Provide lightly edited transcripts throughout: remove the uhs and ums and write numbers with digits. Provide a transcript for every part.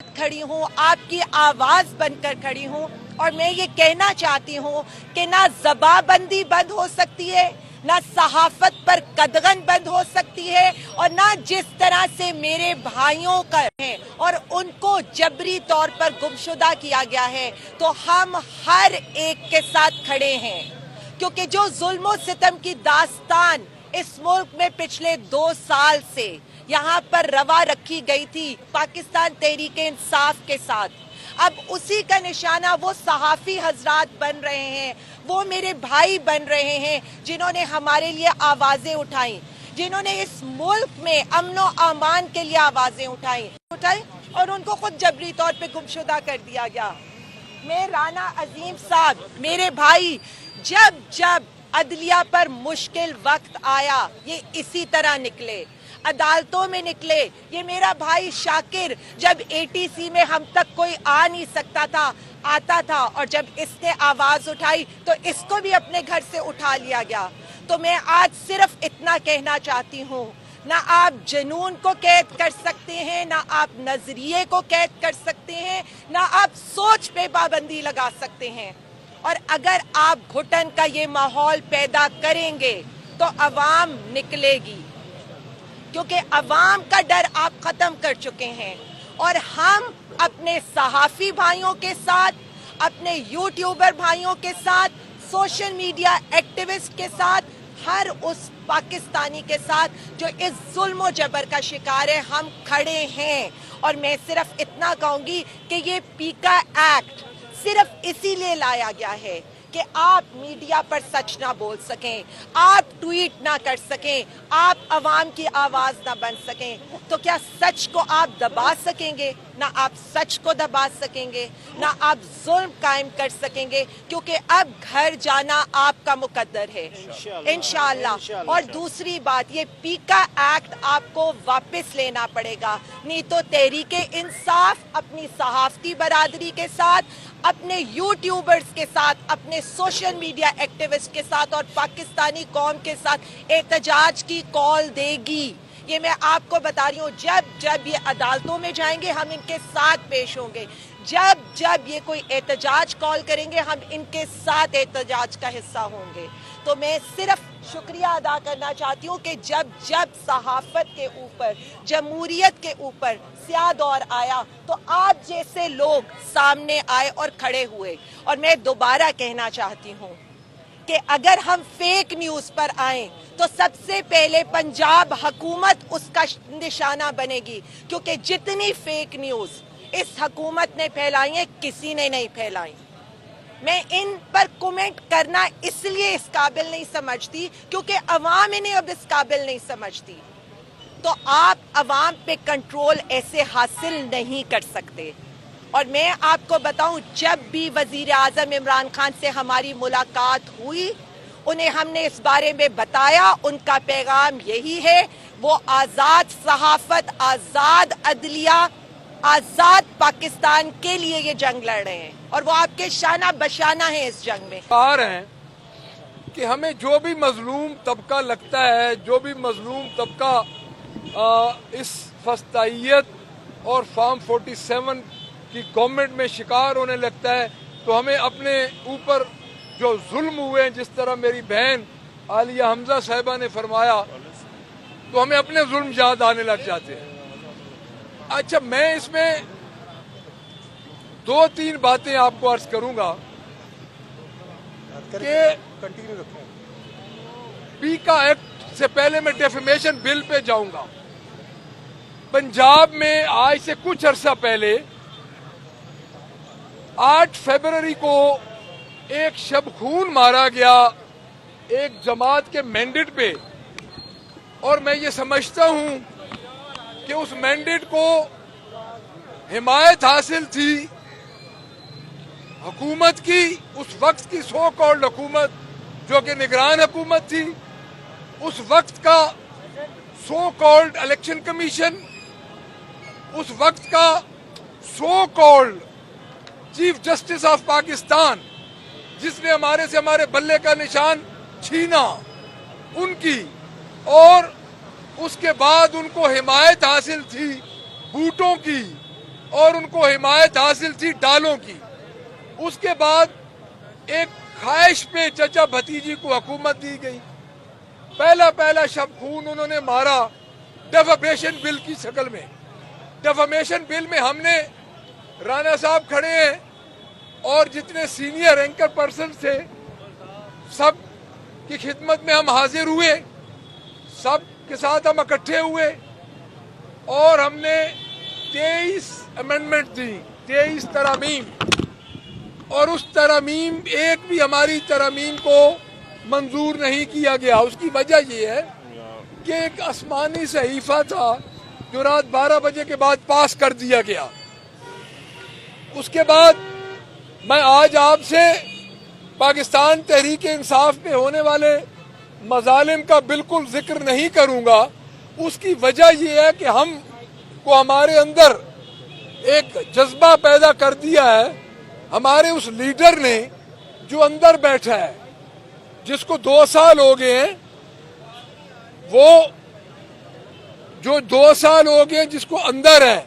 खड़ी हूँ, आपकी आवाज बनकर खड़ी हूँ और मैं ये कहना चाहती हूँ कि ना ज़बाबंदी बंद हो सकती है, ना सहाफत पर कदगन बंद हो सकती है, और ना जिस तरह से मेरे भाइयों का है और उनको जबरी तौर पर गुमशुदा किया गया है, तो हम हर एक के साथ खड़े हैं, क्योंकि जो जुल्म सितम की दास्तान इस मुल्क में पिछले 2 साल से यहाँ पर रवा रखी गई थी पाकिस्तान तहरीक इंसाफ के साथ, अब उसी का निशाना वो सहाफ़ी हजरात बन रहे हैं, वो मेरे भाई बन रहे हैं जिन्होंने हमारे लिए आवाज़ें उठाई, जिन्होंने इस मुल्क में अमन व अमान के लिए आवाज़ें उठाई और उनको खुद जबरी तौर पे गुमशुदा कर दिया गया। मैं राना अजीम साहब, मेरे भाई, जब जब अदलिया पर मुश्किल वक्त आया ये इसी तरह निकले, अदालतों में निकले। ये मेरा भाई शाकिर, जब एटीसी में हम तक कोई आ नहीं सकता था, आता था, और जब इसने आवाज उठाई तो इसको भी अपने घर से उठा लिया गया। तो मैं आज सिर्फ इतना कहना चाहती हूँ, ना आप जुनून को कैद कर सकते हैं, ना आप नजरिए को कैद कर सकते हैं, ना आप सोच पे पाबंदी लगा सकते हैं। और अगर आप घुटन का ये माहौल पैदा करेंगे तो अवाम निकलेगी, क्योंकि अवाम का डर आप खत्म कर चुके हैं। और हम अपने सहाफ़ी भाइयों के साथ, अपने यूट्यूबर भाइयों के साथ, सोशल मीडिया एक्टिविस्ट के साथ, हर उस पाकिस्तानी के साथ जो इस जुल्म और जबर का शिकार है, हम खड़े हैं। और मैं सिर्फ इतना कहूँगी कि ये पीका एक्ट सिर्फ इसीलिए लाया गया है कि आप मीडिया पर सच ना बोल सकें, आप ट्वीट ना कर सकें, आप अवाम की आवाज ना बन सकें। तो क्या सच को आप दबा सकेंगे? ना आप सच को दबा सकेंगे, ना आप जुल्म कायम कर सकेंगे, क्योंकि अब घर जाना आपका मुकद्दर है इंशाअल्लाह। और दूसरी बात, ये पीका एक्ट आपको वापस लेना पड़ेगा, नहीं तो तहरीके इंसाफ अपनी सहाफती बरादरी के साथ, अपने यूट्यूबर्स के साथ, अपने सोशल मीडिया एक्टिविस्ट के साथ और पाकिस्तानी कौम के साथ एहतजाज की कॉल देगी। ये मैं आपको बता रही हूँ, जब जब ये अदालतों में जाएंगे हम इनके साथ पेश होंगे, जब जब ये कोई एहतजाज कॉल करेंगे हम इनके साथ एहतजाज का हिस्सा होंगे। तो मैं सिर्फ शुक्रिया अदा करना चाहती हूँ कि जब जब सहाफत के ऊपर, जमहूरियत के ऊपर स्याह दौर आया तो आप जैसे लोग सामने आए और खड़े हुए। और मैं दोबारा कहना चाहती हूँ कि अगर हम फेक न्यूज़ पर आएं तो सबसे पहले पंजाब हुकूमत उसका निशाना बनेगी, क्योंकि जितनी फेक न्यूज़ इस हुकूमत ने फैलाई है किसी ने नहीं फैलाई। मैं इन पर कमेंट करना इसलिए इस काबिल नहीं समझती क्योंकि अवाम इन्हें अब इस काबिल नहीं समझती। तो आप अवाम पे कंट्रोल ऐसे हासिल नहीं कर सकते। और मैं आपको बताऊं, जब भी वजीर आजम इमरान खान से हमारी मुलाकात हुई, उन्हें हमने इस बारे में बताया, उनका पैगाम यही है, वो आज़ाद सहाफत, आज़ाद अदलिया, आज़ाद पाकिस्तान के लिए ये जंग लड़ रहे हैं और वो आपके शाना बशाना है इस जंग में। कह रहे हैं कि हमें जो भी मजलूम तबका लगता है, जो भी मजलूम तबका इस फस्तायत और फॉर्म 47 की गवर्नमेंट में शिकार होने लगता है, तो हमें अपने ऊपर जो जुल्म हुए हैं, जिस तरह मेरी बहन आलिया हमजा साहिबा ने फरमाया, तो हमें अपने जुल्म याद आने लग जाते हैं। अच्छा, मैं इसमें 2-3 बातें आपको अर्ज करूंगा कि पीका एक्ट से पहले मैं डेफेमेशन बिल पे जाऊंगा। पंजाब में आज से कुछ अरसा पहले 8 फरवरी को एक शब खून मारा गया एक जमात के मैंडेट पे, और मैं ये समझता हूं कि उस मैंडेट को हिमायत हासिल थी हुकूमत की, उस वक्त की सो कॉल्ड हुकूमत जो कि निगरान हुकूमत थी, उस वक्त का सो कॉल्ड इलेक्शन कमीशन, उस वक्त का so called chief justice of Pakistan, जिसने हमारे से हमारे बल्ले का निशान छीना, उनकी, और उसके बाद उनको हिमायत हासिल थी बूटों की, اور ان کو حمایت حاصل تھی ڈالوں کی. اس کے بعد ایک خواہش پہ چچا بھتیجی کو حکومت دی گئی. پہلا شب خون انہوں نے مارا ڈیفامیشن بل کی شکل میں. ڈیفامیشن بل میں ہم نے رانا صاحب کھڑے ہیں اور جتنے سینئر اینکر پرسن تھے سب کی خدمت میں ہم حاضر ہوئے, سب کے ساتھ ہم اکٹھے ہوئے اور ہم نے 23 امینڈمنٹ دی, 23 ترامیم, اور اس ترامیم ایک بھی ہماری ترامیم کو منظور نہیں کیا گیا. اس کی وجہ یہ ہے کہ ایک آسمانی صحیفہ تھا جو رات 12 بجے کے بعد پاس کر دیا گیا. اس کے بعد میں آج آپ سے پاکستان تحریک انصاف پہ ہونے والے مظالم کا بالکل ذکر نہیں کروں گا. اس کی وجہ یہ ہے کہ ہم کو ہمارے اندر ایک جذبہ پیدا کر دیا ہے ہمارے اس لیڈر نے جو اندر بیٹھا ہے, جس کو 2 سال ہو گئے ہیں, وہ جو 2 سال ہو گئے جس کو اندر ہے.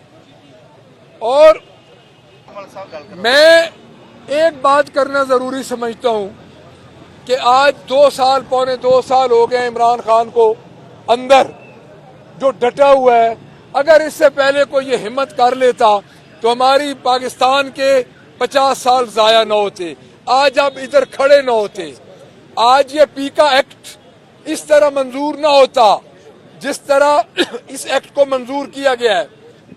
اور میں ایک بات کرنا ضروری سمجھتا ہوں کہ آج 2 سال پونے 2 سال ہو گئے عمران خان کو اندر جو ڈٹا ہوا ہے. اگر اس سے پہلے کوئی یہ ہمت کر لیتا تو ہماری پاکستان کے 50 سال ضائع نہ ہوتے, آج آپ ادھر کھڑے نہ ہوتے, آج یہ پیکا ایکٹ اس طرح منظور نہ ہوتا جس طرح اس ایکٹ کو منظور کیا گیا ہے.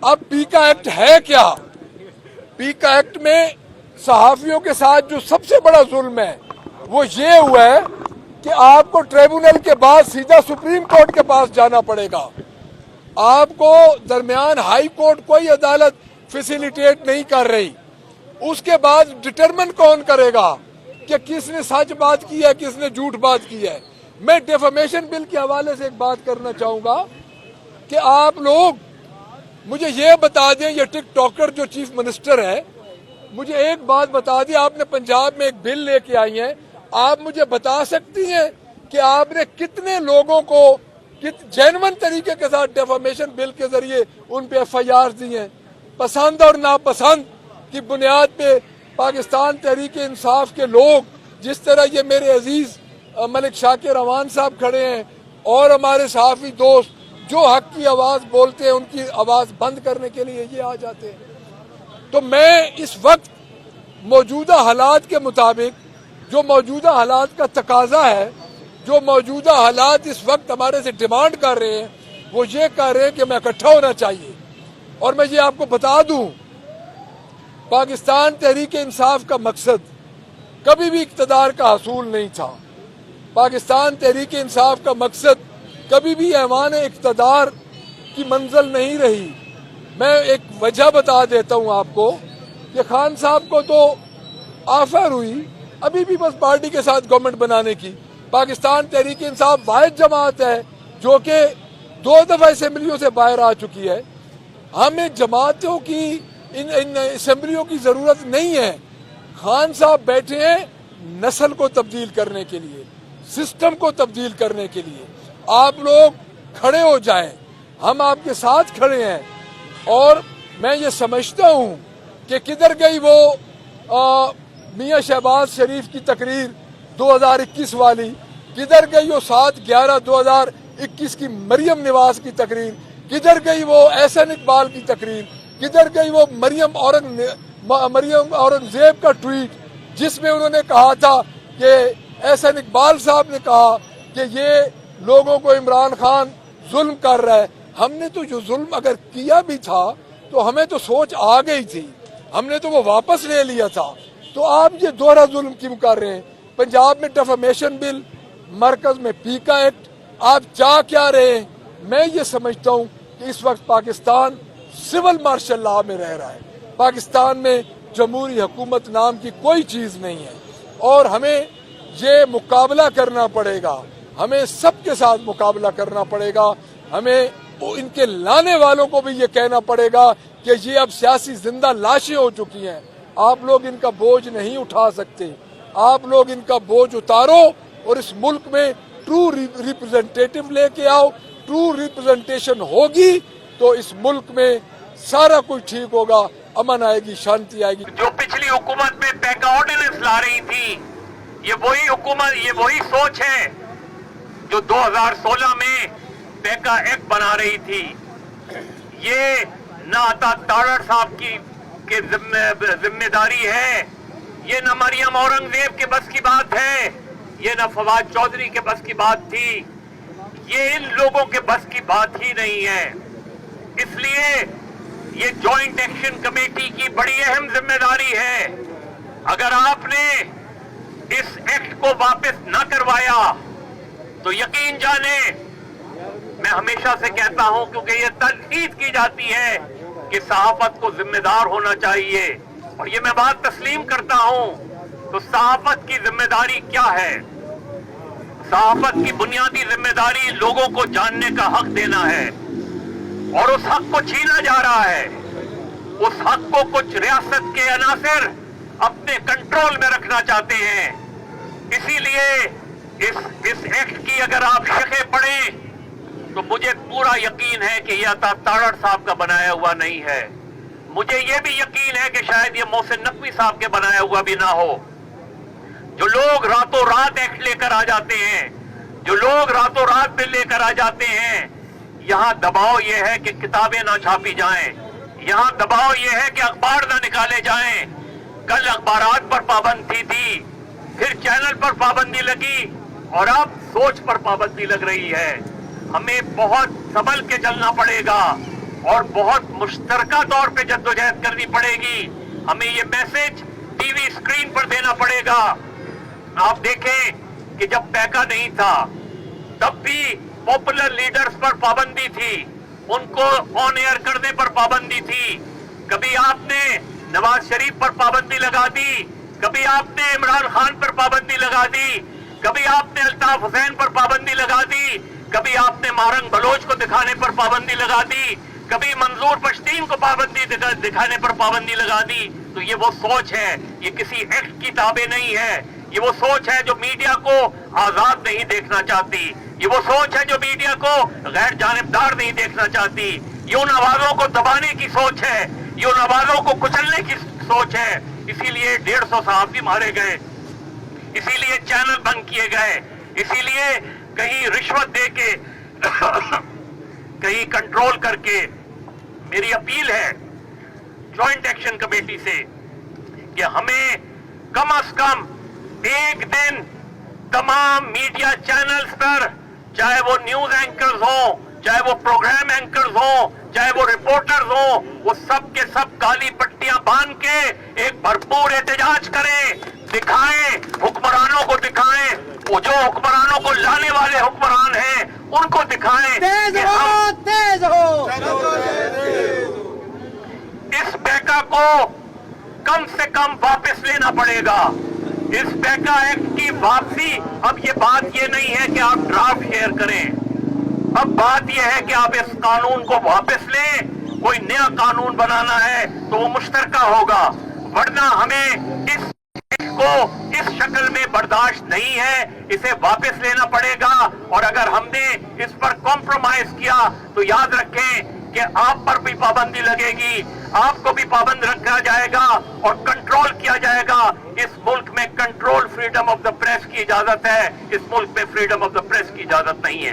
اب پیکا ایکٹ ہے کیا؟ پیکا ایکٹ میں صحافیوں کے ساتھ جو سب سے بڑا ظلم ہے وہ یہ ہوا ہے کہ آپ کو ٹریبونل کے بعد سیدھا سپریم کورٹ کے پاس جانا پڑے گا. آپ کو درمیان ہائی کورٹ کوئی عدالت فیسیلیٹیٹ نہیں کر رہی. اس کے بعد ڈٹرمن کون کرے گا کہ کس نے سچ بات کی ہے, کس نے جھوٹ بات کی ہے. میں ڈیفامیشن بل کے حوالے سے ایک بات کرنا چاہوں گا کہ آپ لوگ مجھے یہ بتا دیں, یہ ٹک ٹاکر جو چیف منسٹر ہے, مجھے ایک بات بتا دیں, آپ نے پنجاب میں ایک بل لے کے آئی ہیں, آپ مجھے بتا سکتی ہیں کہ آپ نے کتنے لوگوں کو جینون طریقے کے ساتھ ڈیفامیشن بل کے ذریعے ان پہ ایف آئی آر دی ہیں؟ پسند اور ناپسند کی بنیاد پہ پاکستان تحریک انصاف کے لوگ, جس طرح یہ میرے عزیز ملک شاکر روان صاحب کھڑے ہیں اور ہمارے صحافی دوست جو حق کی آواز بولتے ہیں, ان کی آواز بند کرنے کے لیے یہ آ جاتے ہیں. تو میں اس وقت موجودہ حالات کے مطابق, جو موجودہ حالات کا تقاضا ہے, جو موجودہ حالات اس وقت ہمارے سے ڈیمانڈ کر رہے ہیں, وہ یہ کر رہے ہیں کہ میں اکٹھا ہونا چاہیے. اور میں یہ آپ کو بتا دوں, پاکستان تحریک انصاف کا مقصد کبھی بھی اقتدار کا حصول نہیں تھا. پاکستان تحریک انصاف کا مقصد کبھی بھی ایوان اقتدار کی منزل نہیں رہی. میں ایک وجہ بتا دیتا ہوں آپ کو کہ خان صاحب کو تو آفر ہوئی ابھی بھی بس پارٹی کے ساتھ گورنمنٹ بنانے کی. پاکستان تحریک انصاف واحد جماعت ہے جو کہ 2 دفعہ اسمبلیوں سے باہر آ چکی ہے. ہمیں جماعتوں کی ان اسمبلیوں کی ضرورت نہیں ہے. خان صاحب بیٹھے ہیں نسل کو تبدیل کرنے کے لیے, سسٹم کو تبدیل کرنے کے لیے. آپ لوگ کھڑے ہو جائیں, ہم آپ کے ساتھ کھڑے ہیں. اور میں یہ سمجھتا ہوں کہ کدھر گئی وہ میاں شہباز شریف کی تقریر 2021 والی, کدھر گئی وہ 7/11/2021 کی مریم نواز کی تقریر, کدھر گئی وہ احسن اقبال کی تقریر, کدھر گئی وہ مریم اورنگزیب کا ٹویٹ جس میں انہوں نے کہا تھا کہ احسن اقبال صاحب نے کہا کہ یہ لوگوں کو عمران خان ظلم کر رہا ہے. ہم نے تو جو ظلم اگر کیا بھی تھا تو ہمیں تو سوچ آ گئی تھی, ہم نے تو وہ واپس لے لیا تھا. تو آپ یہ دوہرا ظلم کیوں کر رہے ہیں؟ پنجاب میں ڈیفامیشن بل, مرکز میں پیکا ایکٹ, آپ چاہ کیا رہے ہیں؟ میں یہ سمجھتا ہوں کہ اس وقت پاکستان سول مارشل لا میں رہ رہا ہے. پاکستان میں جمہوری حکومت نام کی کوئی چیز نہیں ہے اور ہمیں یہ مقابلہ کرنا پڑے گا, ہمیں سب کے ساتھ مقابلہ کرنا پڑے گا. ہمیں ان کے لانے والوں کو بھی یہ کہنا پڑے گا کہ یہ اب سیاسی زندہ لاشیں ہو چکی ہیں, آپ لوگ ان کا بوجھ نہیں اٹھا سکتے. آپ لوگ ان کا بوجھ اتارو اور اس ملک میں ٹرو ریپرزنٹیٹو لے کے آؤ. ٹرو ریپرزنٹیشن ہوگی تو اس ملک میں सारा कुछ ठीक होगा, अमन आएगी, शांति आएगी। जो पिछली हुकूमत में पैका ऑर्डिनेंस ला रही थी, ये वही हुकूमत, ये वही सोच है जो 2016 में पैका एक्ट बना रही थी। ये ना अता तारड़ साहब की जिम्मेदारी है, ये ना मरियम औरंगजेब के बस की बात है, ये ना फवाद चौधरी के बस की बात थी, ये इन लोगों के बस की बात ही नहीं है। इसलिए ये जॉइंट एक्शन कमेटी की बड़ी अहम जिम्मेदारी है। अगर आपने इस एक्ट को वापस न करवाया तो यकीन जाने, मैं हमेशा से कहता हूं, क्योंकि ये तनकीद की जाती है कि सहाफत को जिम्मेदार होना चाहिए, और ये मैं बात तस्लीम करता हूं, तो सहाफत की जिम्मेदारी क्या है? सहाफत की बुनियादी जिम्मेदारी लोगों को जानने का हक देना है, और उस हक को छीना जा रहा है। उस हक को कुछ रियासत के अनासिर अपने कंट्रोल में रखना चाहते हैं। इसीलिए इस एक्ट की अगर आप शक़ें पढ़ें तो मुझे पूरा यकीन है कि यह अता तारड़ साहब का बनाया हुआ नहीं है। मुझे यह भी यकीन है कि शायद ये मोहसिन नकवी साहब के बनाया हुआ भी ना हो। जो लोग रातों रात एक्ट लेकर आ जाते हैं, जो लोग रातों रात बिल लेकर आ जाते हैं, यहाँ दबाव यह है कि किताबें ना छापी जाएं, यहाँ दबाव यह है कि अखबार ना निकाले जाएं। कल अखबारात पर पाबंदी थी, फिर चैनल पर पाबंदी लगी, और अब सोच पर पाबंदी लग रही है। हमें बहुत संभल के चलना पड़ेगा और बहुत मुश्तरका तौर पे जद्दोजहद करनी पड़ेगी। हमें ये मैसेज टीवी स्क्रीन पर देना पड़ेगा। आप देखें कि जब पैका नहीं था तब भी पॉपुलर लीडर्स पर पाबंदी थी, उनको ऑन एयर करने पर पाबंदी थी। कभी आपने नवाज शरीफ पर पाबंदी लगा दी, कभी आपने इमरान खान पर पाबंदी लगा दी, कभी आपने अल्ताफ हुसैन पर पाबंदी लगा दी, कभी आपने मारंग बलोच को दिखाने पर पाबंदी लगा दी, कभी मंजूर पश्तीन को पाबंदी दिखाने पर पाबंदी लगा दी। तो ये वो सोच है, ये किसी एक्ट की ताबे नहीं है। ये वो सोच है जो मीडिया को आजाद नहीं देखना चाहती, ये वो सोच है जो मीडिया को गैर जानिबदार नहीं देखना चाहती। ये उन आवाजों को दबाने की सोच है, ये उन आवाजों को कुचलने की सोच है। इसीलिए 150 सहाफी मारे गए, इसीलिए चैनल बंद किए गए, इसीलिए कहीं रिश्वत दे के कहीं कंट्रोल करके। मेरी अपील है जॉइंट एक्शन कमेटी से कि हमें कम से कम एक दिन तमाम मीडिया चैनल्स पर, चाहे वो न्यूज एंकर्स हो, चाहे वो प्रोग्राम एंकर्स हो, चाहे वो रिपोर्टर्स हो, वो सब के सब काली पट्टियां बांध के एक भरपूर एहतजाज करें, दिखाएं, हुक्मरानों को दिखाएं, वो जो हुक्मरानों को लाने वाले हुक्मरान हैं उनको दिखाएं तेज कि हो, तेज हो। इस पैका को कम से कम वापस लेना पड़ेगा। इस पैका एक्ट की वापसी, अब ये बात ये नहीं है कि आप ड्राफ्ट शेयर करें, अब बात ये है कि आप इस कानून को वापस लें। कोई नया कानून बनाना है तो वो मुश्तरका होगा, वरना हमें इस को इस शक्ल में बर्दाश्त नहीं है, इसे वापस लेना पड़ेगा। और अगर हमने इस पर कॉम्प्रोमाइज किया तो याद रखें कि आप पर भी पाबंदी लगेगी, आपको भी पाबंद रखा जाएगा और कंट्रोल किया जाएगा। इस मुल्क में control freedom of the press की इजाजत है, इस मुल्क में फ्रीडम ऑफ द प्रेस की इजाजत नहीं है।